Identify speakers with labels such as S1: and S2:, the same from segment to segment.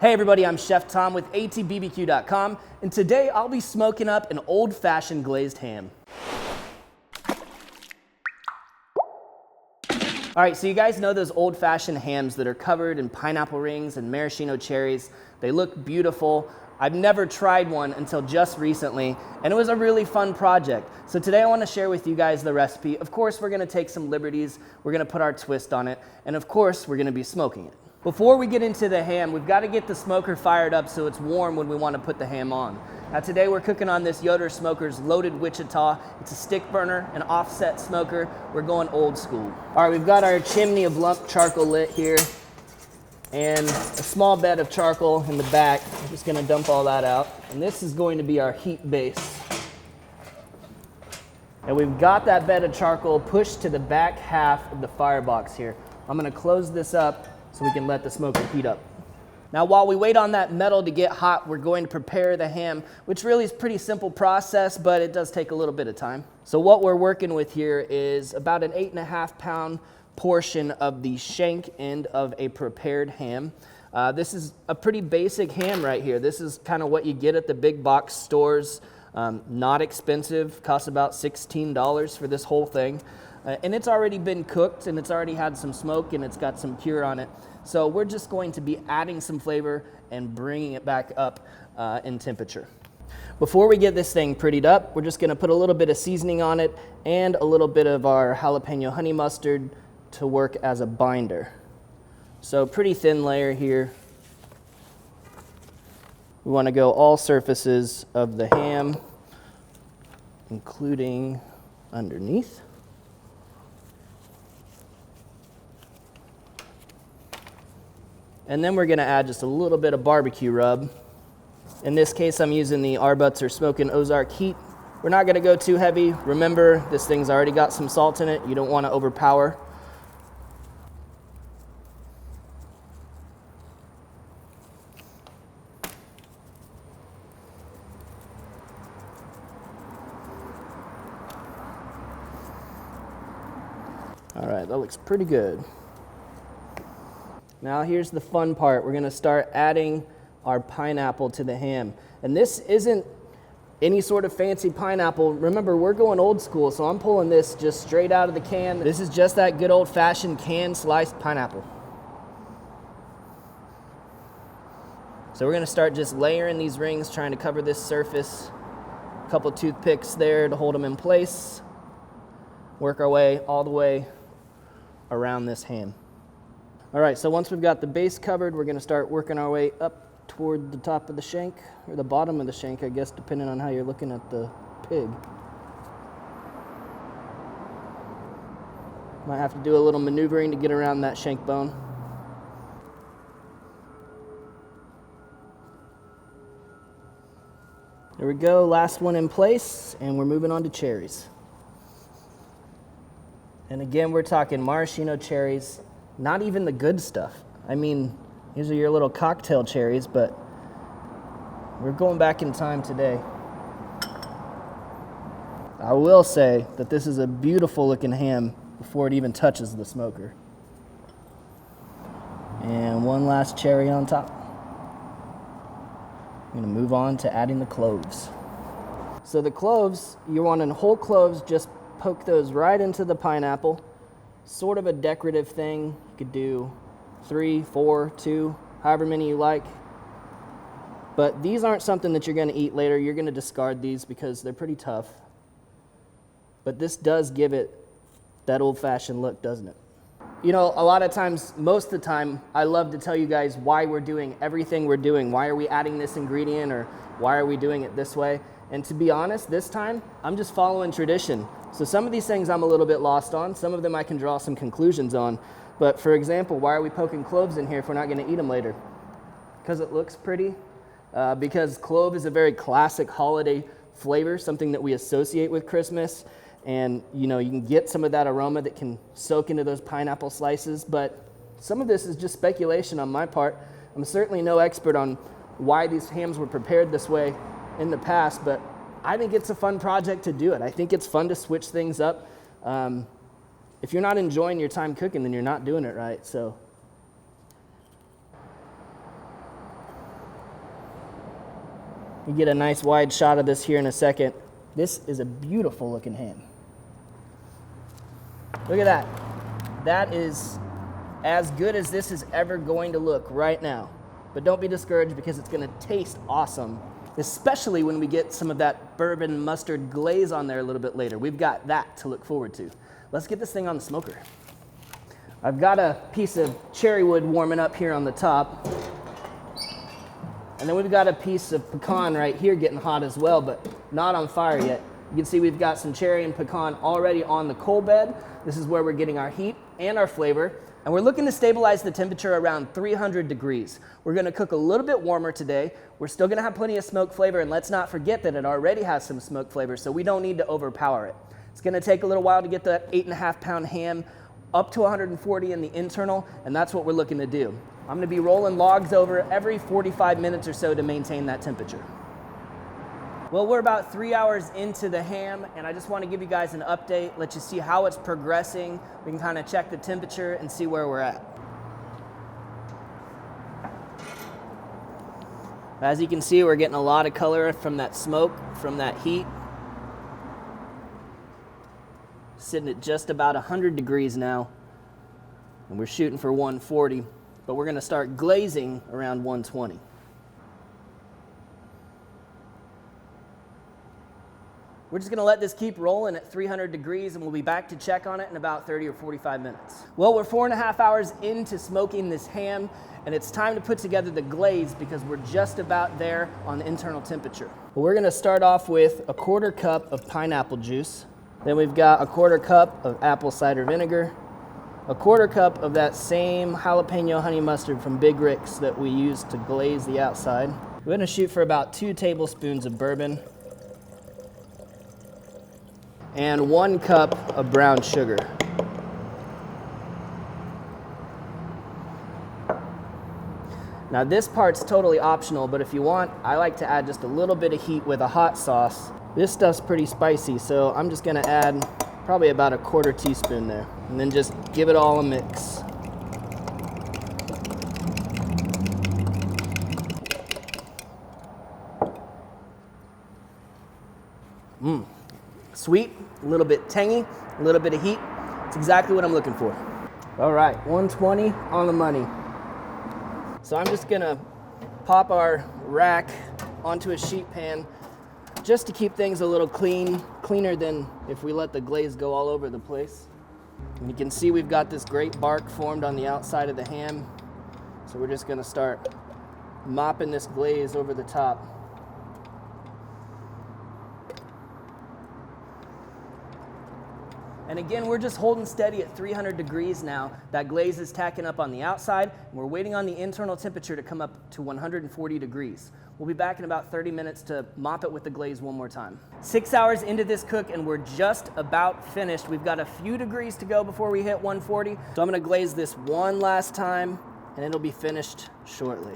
S1: Hey everybody, I'm Chef Tom with atbbq.com, and today I'll be smoking up an old-fashioned glazed ham. All right, so you guys know those old-fashioned hams that are covered in pineapple rings and maraschino cherries. They look beautiful. I've never tried one until just recently, and it was a really fun project. So today I want to share with you guys the recipe. Of course, we're going to take some liberties. We're going to put our twist on it, and of course, we're going to be smoking it. Before we get into the ham, we've got to get the smoker fired up so it's warm when we want to put the ham on. Now today we're cooking on this Yoder Smoker's Loaded Wichita. It's a stick burner, an offset smoker. We're going old school. All right, we've got our chimney of lump charcoal lit here and a small bed of charcoal in the back. I'm just going to dump all that out. And this is going to be our heat base. And we've got that bed of charcoal pushed to the back half of the firebox here. I'm going to close this up so we can let the smoker heat up. Now while we wait on that metal to get hot, we're going to prepare the ham, which really is a pretty simple process, but it does take a little bit of time. So what we're working with here is about an 8.5 pound portion of the shank end of a prepared ham. This is a pretty basic ham right here. This is kind of what you get at the big box stores. Not expensive, costs about $16 for this whole thing. And it's already been cooked and it's already had some smoke and it's got some cure on it. So we're just going to be adding some flavor and bringing it back up in temperature. Before we get this thing prettied up, we're just gonna put a little bit of seasoning on it and a little bit of our jalapeno honey mustard to work as a binder. So pretty thin layer here. We wanna go all surfaces of the ham, including underneath. And then we're gonna add just a little bit of barbecue rub. In this case, I'm using the Our Butts Are Smoking Ozark Heat. We're not gonna go too heavy. Remember, this thing's already got some salt in it. You don't wanna overpower. All right, that looks pretty good. Now here's the fun part. We're gonna start adding our pineapple to the ham. And this isn't any sort of fancy pineapple. Remember, we're going old school, so I'm pulling this just straight out of the can. This is just that good old-fashioned canned sliced pineapple. So we're gonna start just layering these rings, trying to cover this surface. A couple toothpicks there to hold them in place. Work our way all the way around this ham. All right, so once we've got the base covered, we're gonna start working our way up toward the top of the shank, or the bottom of the shank, I guess, depending on how you're looking at the pig. Might have to do a little maneuvering to get around that shank bone. There we go, last one in place, and we're moving on to cherries. And again, we're talking maraschino cherries. Not even the good stuff. I mean, these are your little cocktail cherries, but we're going back in time today. I will say that this is a beautiful looking ham before it even touches the smoker. And one last cherry on top. I'm gonna move on to adding the cloves. So the cloves, you're wanting whole cloves, just poke those right into the pineapple. Sort of a decorative thing. You could do 3, 4, 2, however many you like. But these aren't something that you're gonna eat later. You're gonna discard these because they're pretty tough. But this does give it that old-fashioned look, doesn't it? You know, a lot of times, most of the time, I love to tell you guys why we're doing everything we're doing. Why are we adding this ingredient, or why are we doing it this way? And to be honest, this time, I'm just following tradition. So some of these things I'm a little bit lost on. Some of them I can draw some conclusions on. But for example, why are we poking cloves in here if we're not gonna eat them later? Because it looks pretty. Because clove is a very classic holiday flavor, something that we associate with Christmas. And you know, you can get some of that aroma that can soak into those pineapple slices. But some of this is just speculation on my part. I'm certainly no expert on why these hams were prepared this way in the past, but I think it's a fun project to do it. I think it's fun to switch things up. If you're not enjoying your time cooking, then you're not doing it right. So You get a nice wide shot of this here in a second. This is a beautiful looking ham. Look at that. That is as good as this is ever going to look right now. But don't be discouraged because it's gonna taste awesome, especially when we get some of that bourbon mustard glaze on there a little bit later. We've got that to look forward to. Let's get this thing on the smoker. I've got a piece of cherry wood warming up here on the top. And then we've got a piece of pecan right here getting hot as well, but not on fire yet. You can see we've got some cherry and pecan already on the coal bed. This is where we're getting our heat and our flavor. And we're looking to stabilize the temperature around 300 degrees. We're gonna cook a little bit warmer today. We're still gonna have plenty of smoke flavor, and let's not forget that it already has some smoke flavor, so we don't need to overpower it. It's gonna take a little while to get that 8.5 pound ham up to 140 in the internal, and that's what we're looking to do. I'm gonna be rolling logs over every 45 minutes or so to maintain that temperature. Well, we're about 3 hours into the ham, and I just want to give you guys an update, let you see how it's progressing. We can kind of check the temperature and see where we're at. As you can see, we're getting a lot of color from that smoke, from that heat. Sitting at just about 100 degrees now, and we're shooting for 140, but we're going to start glazing around 120. We're just gonna let this keep rolling at 300 degrees, and we'll be back to check on it in about 30 or 45 minutes. Well, we're 4.5 hours into smoking this ham, and it's time to put together the glaze because we're just about there on the internal temperature. Well, we're gonna start off with a 1/4 cup of pineapple juice. Then we've got a 1/4 cup of apple cider vinegar, a 1/4 cup of that same jalapeno honey mustard from Big Rick's that we used to glaze the outside. We're gonna shoot for about 2 tablespoons of bourbon, and 1 cup of brown sugar. Now this part's totally optional, but if you want, I like to add just a little bit of heat with a hot sauce. This stuff's pretty spicy, so I'm just gonna add probably about a 1/4 teaspoon there, and then just give it all a mix. Sweet, a little bit tangy, a little bit of heat. It's exactly what I'm looking for. All right, 120 on the money. So I'm just gonna pop our rack onto a sheet pan just to keep things a little cleaner than if we let the glaze go all over the place. And you can see we've got this great bark formed on the outside of the ham. So we're just gonna start mopping this glaze over the top. And again, we're just holding steady at 300 degrees now. That glaze is tacking up on the outside, and we're waiting on the internal temperature to come up to 140 degrees. We'll be back in about 30 minutes to mop it with the glaze one more time. 6 hours into this cook, and we're just about finished. We've got a few degrees to go before we hit 140. So I'm gonna glaze this one last time, and it'll be finished shortly.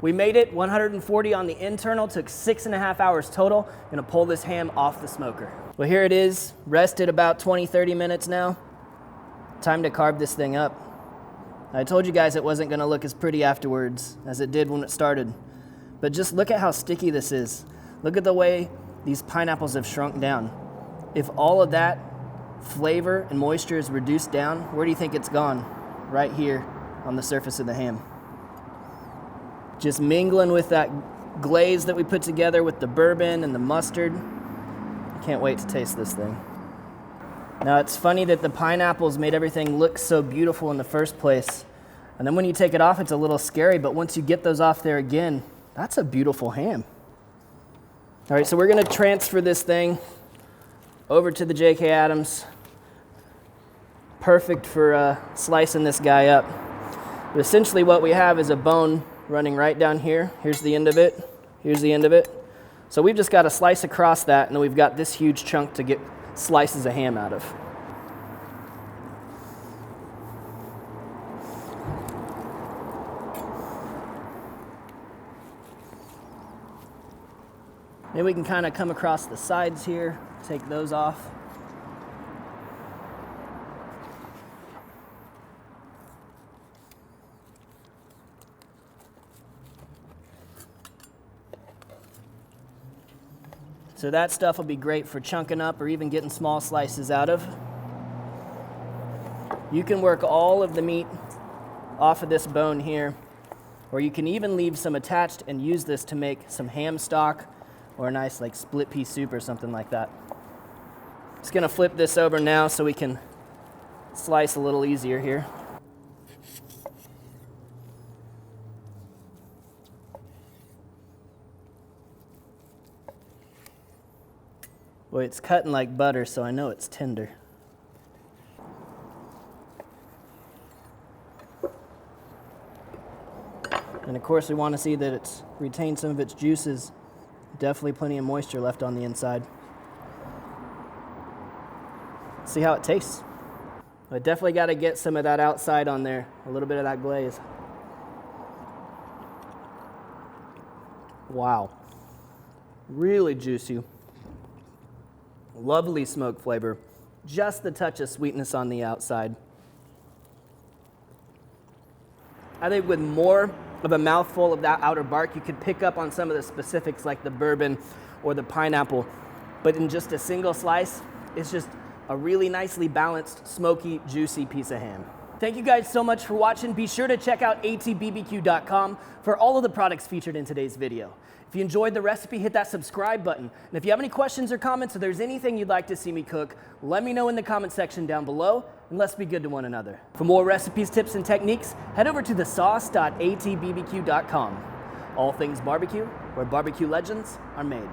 S1: We made it 140 on the internal, took 6.5 hours total. Gonna pull this ham off the smoker. Well, here it is, rested about 20, 30 minutes now. Time to carve this thing up. I told you guys it wasn't gonna look as pretty afterwards as it did when it started. But just look at how sticky this is. Look at the way these pineapples have shrunk down. If all of that flavor and moisture is reduced down, where do you think it's gone? Right here on the surface of the ham. Just mingling with that glaze that we put together with the bourbon and the mustard. I can't wait to taste this thing. Now it's funny that the pineapples made everything look so beautiful in the first place. And then when you take it off, it's a little scary, but once you get those off there again, that's a beautiful ham. All right, so we're gonna transfer this thing over to the J.K. Adams. Perfect for slicing this guy up. But essentially what we have is a bone running right down here. Here's the end of it. Here's the end of it. So we've just got to slice across that, and then we've got this huge chunk to get slices of ham out of. Then we can kind of come across the sides here, take those off. So that stuff will be great for chunking up or even getting small slices out of. You can work all of the meat off of this bone here, or you can even leave some attached and use this to make some ham stock or a nice like split pea soup or something like that. Just gonna flip this over now so we can slice a little easier here. Boy, it's cutting like butter, so I know it's tender. And of course, we want to see that it's retained some of its juices. Definitely plenty of moisture left on the inside. See how it tastes. I definitely got to get some of that outside on there, a little bit of that glaze. Wow. Really juicy. Lovely smoke flavor. Just the touch of sweetness on the outside. I think with more of a mouthful of that outer bark, you could pick up on some of the specifics like the bourbon or the pineapple. But in just a single slice, it's just a really nicely balanced, smoky, juicy piece of ham. Thank you guys so much for watching. Be sure to check out atbbq.com for all of the products featured in today's video. If you enjoyed the recipe, hit that subscribe button. And if you have any questions or comments, or there's anything you'd like to see me cook, let me know in the comment section down below, and let's be good to one another. For more recipes, tips, and techniques, head over to thesauce.atbbq.com. All things barbecue, where barbecue legends are made.